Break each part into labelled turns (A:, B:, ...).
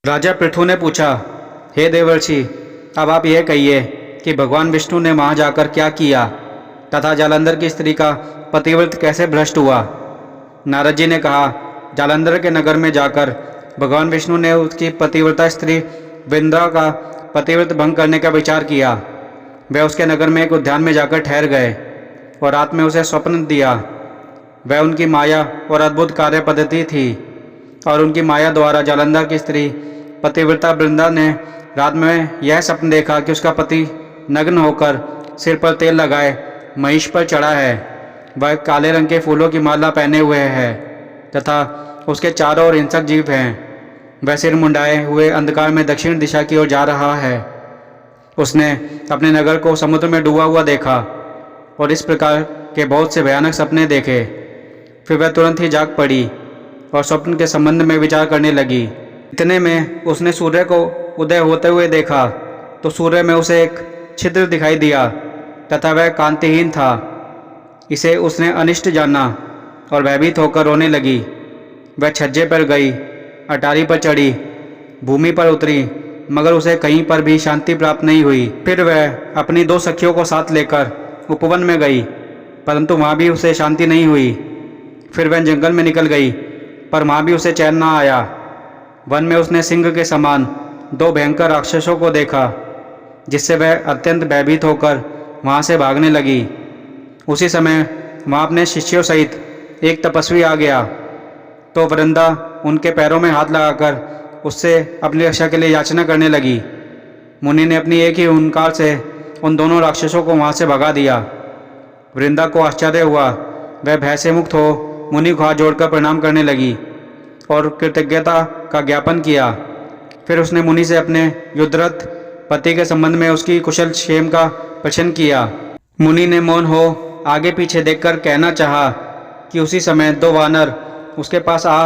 A: राजा पृथु ने पूछा, हे देवर्षि, अब आप यह कहिए कि भगवान विष्णु ने वहाँ जाकर क्या किया तथा जालंधर की स्त्री का पतिव्रत कैसे भ्रष्ट हुआ। नारद जी ने कहा, जालंधर के नगर में जाकर भगवान विष्णु ने उसकी पतिव्रता स्त्री वृंदा का पतिव्रत भंग करने का विचार किया। वह उसके नगर में एक उद्यान में जाकर ठहर गए और रात में उसे स्वप्न दिया। वह उनकी माया और अद्भुत कार्य पद्धति थी और उनकी माया द्वारा जालंधर की स्त्री पतिव्रता वृंदा ने रात में यह स्वप्न देखा कि उसका पति नग्न होकर सिर पर तेल लगाए महिष पर चढ़ा है। वह काले रंग के फूलों की माला पहने हुए है तथा उसके चारों ओर हिंसक जीव हैं। वह सिर मुंडाए हुए अंधकार में दक्षिण दिशा की ओर जा रहा है। उसने अपने नगर को समुद्र में डूबा हुआ देखा और इस प्रकार के बहुत से भयानक सपने देखे। फिर वह तुरंत ही जाग पड़ी और स्वप्न के संबंध में विचार करने लगी। इतने में उसने सूर्य को उदय होते हुए देखा तो सूर्य में उसे एक छिद्र दिखाई दिया तथा वह कांतिहीन था। इसे उसने अनिष्ट जाना और भयभीत होकर रोने लगी। वह छज्जे पर गई, अटारी पर चढ़ी, भूमि पर उतरी, मगर उसे कहीं पर भी शांति प्राप्त नहीं हुई। फिर वह अपनी 2 सखियों को साथ लेकर उपवन में गई, परंतु वहाँ भी उसे शांति नहीं हुई। फिर वह जंगल में निकल गई, पर वहाँ भी उसे चैन न आया। वन में उसने सिंह के समान 2 भयंकर राक्षसों को देखा, जिससे वह अत्यंत भयभीत होकर वहाँ से भागने लगी। उसी समय वहाँ अपने शिष्यों सहित एक तपस्वी आ गया, तो वृंदा उनके पैरों में हाथ लगाकर उससे अपनी रक्षा के लिए याचना करने लगी। मुनि ने अपनी एक ही हुंकार से उन दोनों राक्षसों को वहाँ से भगा दिया। वृंदा को आश्चर्य हुआ। वह भय से मुक्त हो मुनि को हाथ जोड़कर प्रणाम करने लगी और कृतज्ञता का ज्ञापन किया। फिर उसने मुनि से अपने युद्धरत पति के संबंध में उसकी कुशल क्षेम का प्रश्न किया। मुनि ने मौन हो आगे पीछे देखकर कहना चाहा कि उसी समय 2 वानर उसके पास आ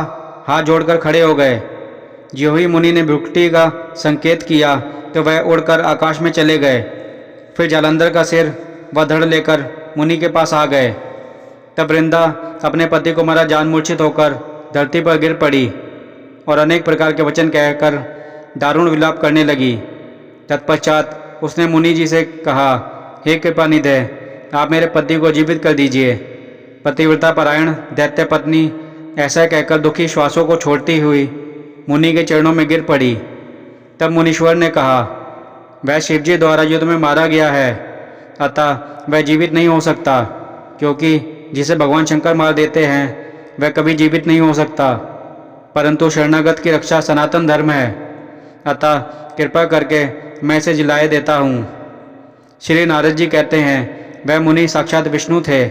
A: हाथ जोड़कर खड़े हो गए। ज्यों ही मुनि ने भ्रुकुटी का संकेत किया तो वह उड़कर आकाश में चले गए। फिर जालंधर का सिर व धड़ लेकर मुनि के पास आ गए। तब वृंदा अपने पति को मरा जान मूर्छित होकर धरती पर गिर पड़ी और अनेक प्रकार के वचन कहकर दारुण विलाप करने लगी। तत्पश्चात उसने मुनि जी से कहा, हे कृपानिधे, आप मेरे पति को जीवित कर दीजिए। पतिव्रता परायण दैत्य पत्नी ऐसा कहकर दुखी श्वासों को छोड़ती हुई मुनि के चरणों में गिर पड़ी। तब मुनीश्वर ने कहा, वह शिवजी द्वारा युद्ध में मारा गया है, अतः वह जीवित नहीं हो सकता, क्योंकि जिसे भगवान शंकर मार देते हैं वह कभी जीवित नहीं हो सकता। परंतु शरणागत की रक्षा सनातन धर्म है, अतः कृपा करके मैं इसे जिलाए देता हूँ। श्री नारद जी कहते हैं, वह मुनि साक्षात विष्णु थे।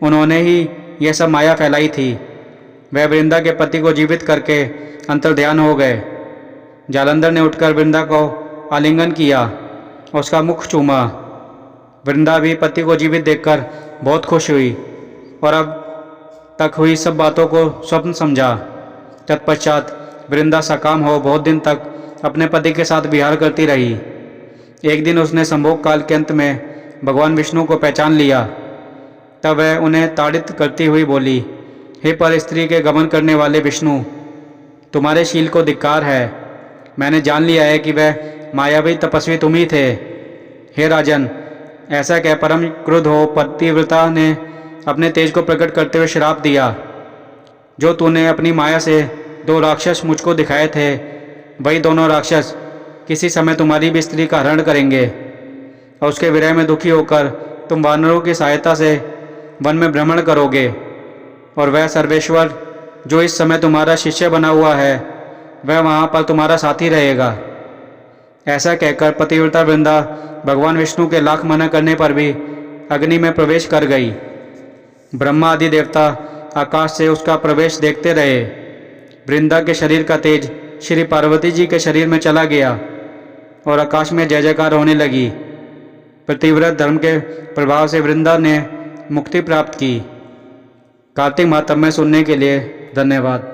A: उन्होंने ही यह सब माया फैलाई थी। वह वृंदा के पति को जीवित करके अंतर्ध्यान हो गए। जालंधर ने उठकर वृंदा को आलिंगन किया और उसका मुख चूमा। वृंदा भी पति को जीवित देखकर बहुत खुश हुई और अब तक हुई सब बातों को स्वप्न समझा। तत्पश्चात वृंदा सकाम हो बहुत दिन तक अपने पति के साथ विहार करती रही। एक दिन उसने संभोग काल के अंत में भगवान विष्णु को पहचान लिया। तब वह उन्हें ताड़ित करती हुई बोली, हे पर स्त्री के गमन करने वाले विष्णु, तुम्हारे शील को धिक्कार है। मैंने जान लिया है कि वह मायावी तपस्वी तुम ही थे। हे राजन, ऐसा कह परम क्रुद्ध हो पतिव्रता ने अपने तेज को प्रकट करते हुए श्राप दिया। जो तूने अपनी माया से 2 राक्षस मुझको दिखाए थे, वही दोनों राक्षस किसी समय तुम्हारी भी स्त्री का हरण करेंगे और उसके विरह में दुखी होकर तुम वानरों की सहायता से वन में भ्रमण करोगे और वह सर्वेश्वर जो इस समय तुम्हारा शिष्य बना हुआ है वह वहाँ पर तुम्हारा साथी रहेगा। ऐसा कहकर पतिव्रता वृंदा भगवान विष्णु के लाख मना करने पर भी अग्नि में प्रवेश कर गई। ब्रह्मा आदि देवता आकाश से उसका प्रवेश देखते रहे। वृंदा के शरीर का तेज श्री पार्वती जी के शरीर में चला गया और आकाश में जय जयकार होने लगी। पतिव्रत धर्म के प्रभाव से वृंदा ने मुक्ति प्राप्त की। कार्तिक माह में सुनने के लिए धन्यवाद।